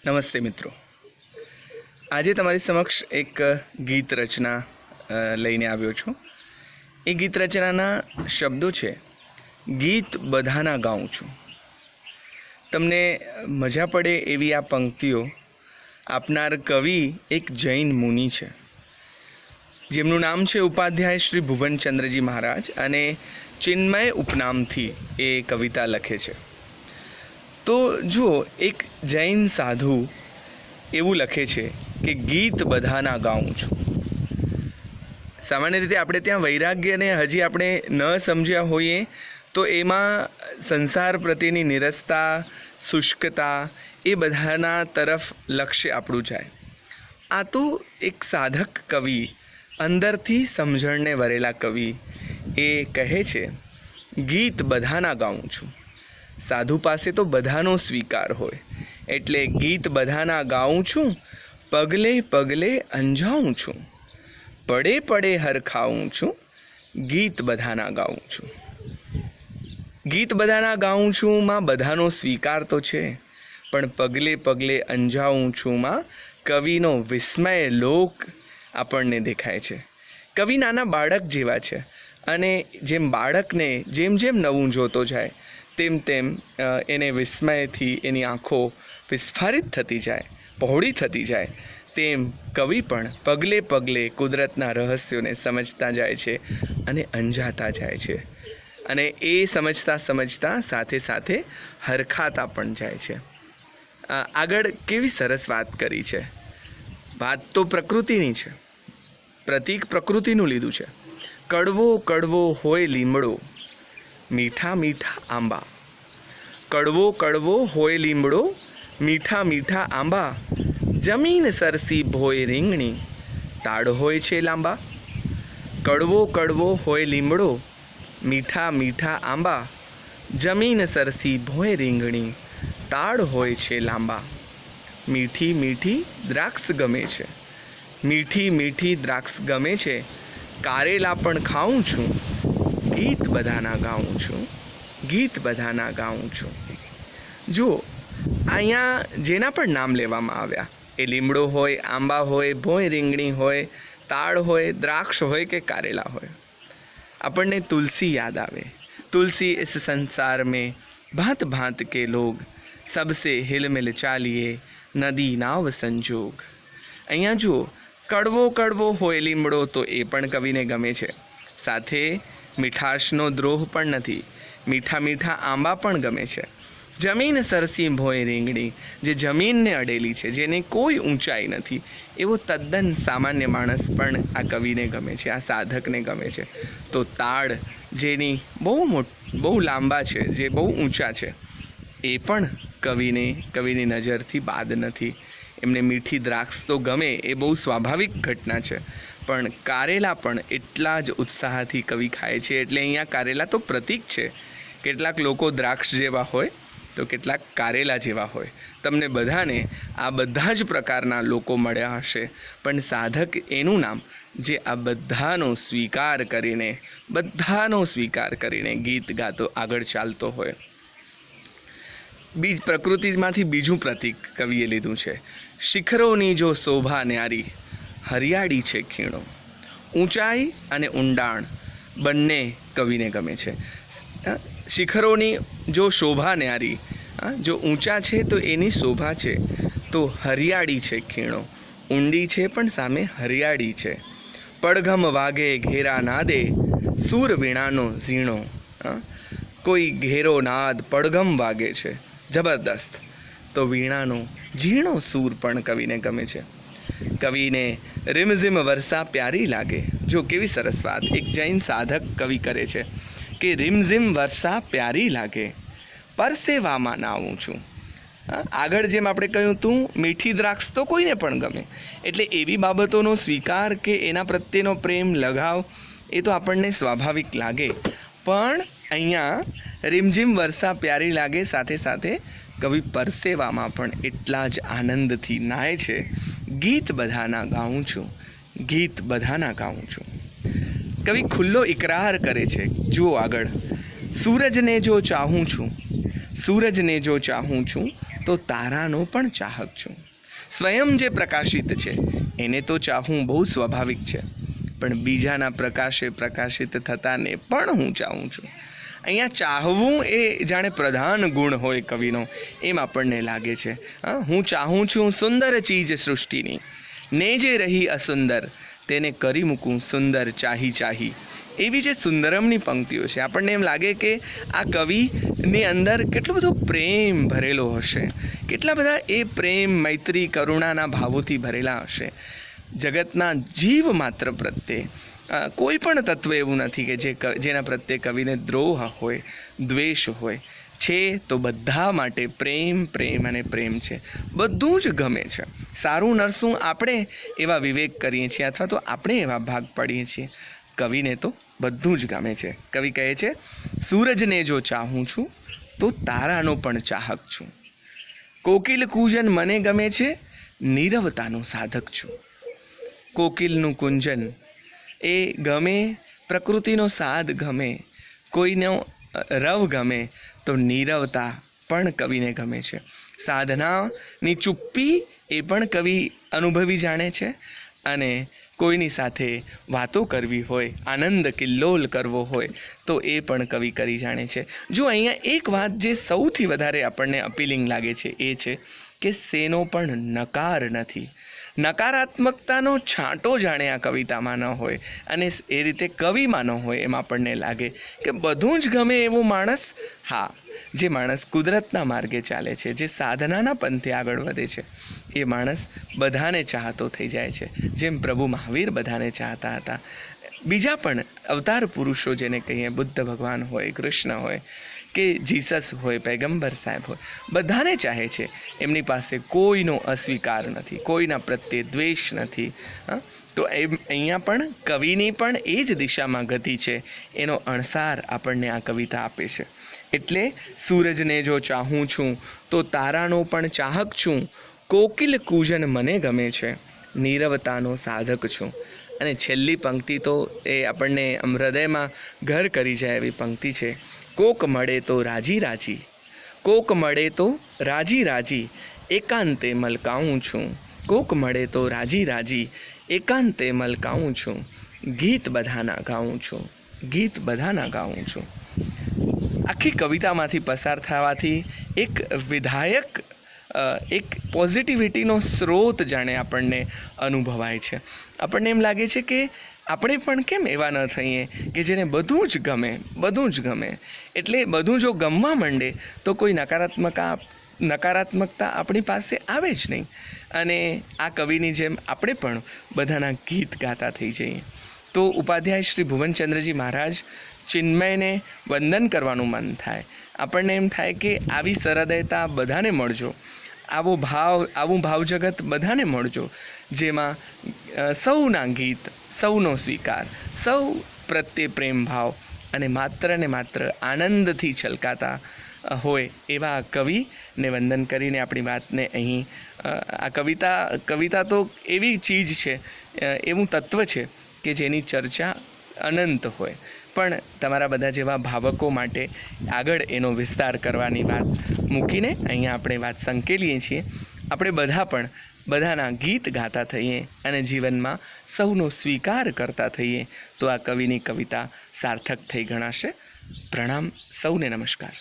નમસ્તે મિત્રો, આજે તમારી સમક્ષ એક ગીત રચના લઈને આવ્યો છું. એ ગીત રચનાના શબ્દો છે, ગીત બધાના ગાઉં છું. તમને મજા પડે એવી આ પંક્તિઓ આપનાર કવિ એક જૈન મુનિ છે, જેમનું નામ છે ઉપાધ્યાય શ્રી ભુવનચંદ્રજી મહારાજ, અને ચિન્મય ઉપનામથી એ કવિતા લખે છે. તો જુઓ, એક જૈન સાધુ એવું લખે છે કે ગીત બધાના ગાઉં છું. સામાન્ય રીતે આપણે ત્યાં વૈરાગ્યને હજી આપણે ન સમજ્યા હોઈએ તો એમાં સંસાર પ્રત્યેની નિરસતા, શુષ્કતા એ બધાના તરફ લક્ષ્ય આપણું જાય. આ તો એક સાધક કવિ, અંદરથી સમજણને વરેલા કવિ એ કહે છે, ગીત બધાના ગાઉં છું. સાધુ પાસે તો બધાનો સ્વીકાર હોય, એટલે ગીત બધાના ગાઉં છું. પગલે પગલે અંજાઉં છું, પડે પડે હરખાઉં છું. ગીત બધાના ગાઉં છું. ગીત બધાના ગાઉં છું માં બધાનો સ્વીકાર તો છે, પણ પગલે પગલે અંજાઉં છું માં કવિનો વિસ્મય લોક આપણને દેખાય છે. કવિ નાના બાળક જેવા છે, અને જેમ બાળકને જેમ જેમ નવું જોતો જાય તેમ તેમ એને વિસ્મયથી એની આંખો વિસ્ફારિત થતી જાય, પહોળી થતી જાય, તેમ કવિ પણ પગલે પગલે કુદરતના રહસ્યોને સમજતા જાય છે અને અંજાતા જાય છે, અને એ સમજતા સમજતા સાથે સાથે હરખાતા પણ જાય છે. આગળ કેવી સરસ વાત કરી છે. વાત તો પ્રકૃતિની છે, પ્રતીક પ્રકૃતિનું લીધું છે. કડવો કડવો હોય લીમડો, મીઠા મીઠા આંબા. કડવો કડવો હોય લીમડો, મીઠા મીઠા આંબા. જમીન સરસી ભોય રીંગણી, તાડ હોય છે લાંબા. કડવો કડવો હોય લીમડો, મીઠા મીઠા આંબા. જમીન સરસી ભોય રીંગણી, તાડ હોય છે લાંબા. મીઠી મીઠી દ્રાક્ષ ગમે છે, મીઠી મીઠી દ્રાક્ષ ગમે છે. કારેલા પણ ખાઉં છું, ગીત બધાના ગાઉં છું. ગીત બધાના ગાઉં છું. જુઓ, અહીંયા જેના પણ નામ લેવામાં આવ્યા, એ લીમડો હોય, આંબા હોય, ભોંય રીંગણી હોય, તાડ હોય, દ્રાક્ષ હોય કે કારેલા હોય, આપણને તુલસી યાદ આવે. તુલસી इस संसार में भांत भांत के लोग, सबसे हिल मिल चालिए नदी नाव संजोग. અહીંયા જુઓ, કડવો કડવો હોય લીમડો તો એ પણ કવિને ગમે છે, સાથે મીઠાશનો દ્રોહ પણ નથી. મીઠા મીઠા આંબા પણ ગમે છે. જમીન સરસી ભોય રીંગણી, જે જમીનને અડેલી છે, જેને કોઈ ઊંચાઈ નથી, એવો તદ્દન સામાન્ય માણસ પણ આ કવિને ગમે છે, આ સાધકને ગમે છે. તો તાડ, જેની બહુ લાંબા છે, જે બહુ ઊંચા છે, એ પણ કવિની નજરથી બાદ નથી. એમને મીઠી દ્રાક્ષ તો ગમે, એ બહુ સ્વાભાવિક ઘટના છે, પણ કારેલા પણ એટલા જ ઉત્સાહથી કવિ ખાય છે. એટલે અહીંયા કારેલા તો પ્રતીક છે. કેટલાક લોકો દ્રાક્ષ જેવા હોય તો કેટલાક કારેલા જેવા હોય. તમને બધાને આ બધા જ પ્રકારના લોકો મળ્યા હશે, પણ સાધક એનું નામ જે આ બધાનો સ્વીકાર કરીને ગીત ગાતો આગળ ચાલતો હોય. પ્રકૃતિમાંથી બીજું પ્રતીક કવિએ લીધું છે. શિખરોની જો શોભા ન્યારી, હરિયાળી છે ખીણો. ઊંચાઈ અને ઊંડાણ બંને કવિને ગમે છે. શિખરોની જો શોભા ન્યારી, જો ઊંચા છે તો એની શોભા છે, તો હરિયાળી છે ખીણો. ઊંડી છે પણ સામે હરિયાળી છે. પડઘમ વાગે ઘેરા નાદે, સૂર વીણાનો ઝીણો. કોઈ ઘેરો નાદ પડઘમ વાગે છે જબરદસ્ત, તો વીણાનો ઝીણો સૂર પણ કવિને ગમે છે. કવિને રીમઝીમ વર્ષા પ્યારી લાગે. જો કેવી સરસ વાત એક જૈન સાધક કવિ કરે છે કે રીમઝીમ વર્ષા પ્યારી લાગે, પરસેવામાં નાવું છું. આગળ જેમ આપણે કહ્યું તું, મીઠી દ્રાક્ષ તો કોઈને પણ ગમે, એટલે એવી બાબતોનો સ્વીકાર કે એના પ્રત્યેનો પ્રેમ, લગાવ એ તો આપણને સ્વાભાવિક લાગે. પણ અહીંયા રીમઝીમ વર્ષા પ્યારી લાગે સાથે સાથે કવિ પરસેવામાં પણ એટલા જ આનંદથી નાય છે. ગીત બધાના ગાઉં છું, ગીત બધાના ગાઉં છું. કવિ ખુલ્લો ઇકરાર કરે છે. જુઓ આગળ, સૂરજને જો ચાહું છું, સૂરજને જો ચાહું છું, તો તારાનો પણ ચાહક છું. સ્વયં જે પ્રકાશિત છે એને તો ચાહવું બહુ સ્વાભાવિક છે, પણ બીજાના પ્રકાશે પ્રકાશિત થતાને પણ હું ચાહું છું. અહીંયા ચાહવું એ જાણે પ્રધાન ગુણ હોય કવિનો, એમ આપણને લાગે છે. હું ચાહું છું સુંદર ચીજ સૃષ્ટિની, ને જે રહી અસુંદર તેને કરી મૂકું સુંદર ચાહી ચાહી. એવી જે સુંદરમની પંક્તિઓ છે, આપણને એમ લાગે કે આ કવિની અંદર કેટલો બધો પ્રેમ ભરેલો હશે, કેટલા બધા એ પ્રેમ, મૈત્રી, કરુણાના ભાવોથી ભરેલા હશે. જગતના જીવ માત્ર પ્રત્યે કોઈ પણ તત્વ એવું નથી કે જેના પ્રત્યે કવિને દ્રોહ હોય, દ્વેષ હોય. છે તો બધા માટે પ્રેમ, પ્રેમ અને પ્રેમ છે. બધું જ ગમે છે. સારું નરસું આપણે એવા વિવેક કરીએ છીએ, અથવા તો આપણે એવા ભાગ પાડીએ છીએ. કવિને તો બધું જ ગમે છે. કવિ કહે છે, સૂરજને જો ચાહું છું તો તારાનો પણ ચાહક છું. કોકિલ કૂજન મને ગમે છે, નીરવતાનો સાધક છું. કોકિલનું કુંજન એ ગમે, પ્રકૃતિનો સાદ ગમે, કોઈનો રવ ગમે, તો નીરવતા પણ કવિને ગમે છે. સાધનાની ચુપ્પી એ પણ કવિ અનુભવી જાણે છે. અને કોઈની સાથે વાતો કરવી હોય, આનંદ કિલ્લોલ કરવો હોય, તો એ પણ કવિ કરી જાણે છે. જો અહીંયા એક વાત જે સૌથી વધારે આપણને અપીલિંગ લાગે છે એ છે કે શેનો પણ નકાર નથી. નકારાત્મકતાનો છાંટો જાણે આ કવિતામાં ન હોય, અને એ રીતે કવિમાં ન હોય. એમ આપણને લાગે કે બધું જ ગમે એવો માણસ, હા, જે માણસ કુદરતના માર્ગે ચાલે છે, જે સાધનાના પંથે આગળ વધે છે, એ માણસ બધાને ચાહતો થઈ જાય છે. જેમ પ્રભુ મહાવીર બધાને ચાહતા હતા. બીજા પણ અવતાર પુરુષો જેને કહીએ, બુદ્ધ ભગવાન હોય, કૃષ્ણ હોય કે જીસસ હોય, પૈગંબર સાહેબ હોય, બધાને ચાહે છે. એમની પાસે કોઈનો અસ્વીકાર નથી, કોઈના પ્રત્યે દ્વેષ નથી. તો અહીંયા પણ કવિની પણ એ જ દિશામાં ગતિ છે. એનો અણસાર આપણને આ કવિતા આપે છે. એટલે સૂરજને જો ચાહું છું તો તારાનો પણ ચાહક છું. કોકિલ કૂજન મને ગમે છે, નીરવતાનો સાધક છું. અને છેલ્લી પંક્તિ તો એ આપણને હૃદયમાં ઘર કરી જાય એવી પંક્તિ છે. કોક મળે તો રાજી રાજી, કોક મળે તો રાજી રાજી, એકાંતે મલકાઉં છું. કોક મળે તો રાજી રાજી, એકાંતે મલકાઉં છું. ગીત બધાના ગાઉં છું, ગીત બધાના ગાઉં છું. આખી કવિતામાંથી પસાર થવાથી એક વિધાયક, એક પોઝિટિવિટીનો સ્રોત જાણે આપણને અનુભવાય છે. આપણને એમ લાગે છે કે આપણે પણ કેમ એવા ન થઈએ કે જેને બધું જ ગમે, બધું જ ગમે. એટલે બધું જો ગમવા માંડે તો કોઈ નકારાત્મકતા આપણી પાસે આવે જ નહીં. અને આ કવિની જેમ આપણે પણ બધાના ગીત ગાતા થઈ જઈએ. તો ઉપાધ્યાય શ્રી ભુવનચંદ્રજી મહારાજ ચિન્મયને વંદન કરવાનું મન થાય. આપણને એમ થાય કે આવી સહૃદયતા બધાને મળજો, આવું ભાવ જગત બધાને મળજો, જેમાં સૌના ગીત, સૌનો સ્વીકાર, સૌ પ્રત્યે પ્રેમ ભાવ અને માત્ર ને માત્ર આનંદથી છલકાતા હોય એવા કવિને વંદન કરીને આપણી વાતને અહીં આ કવિતા તો એવી ચીજ છે, એવું તત્વ છે કે જેની ચર્ચા અનંત હોય. પણ તમારા બધા જેવા ભાવકો માટે આગળ એનો વિસ્તાર કરવાની વાત મૂકીને અહીંયા આપણે વાત સંકેલીએ છીએ. આપણે બધા પણ બધાના ગીત ગાતા થઈએ અને જીવનમાં સૌનો સ્વીકાર કરતા થઈએ, તો આ કવિની કવિતા સાર્થક થઈ ગણાશે. પ્રણામ, સૌને નમસ્કાર.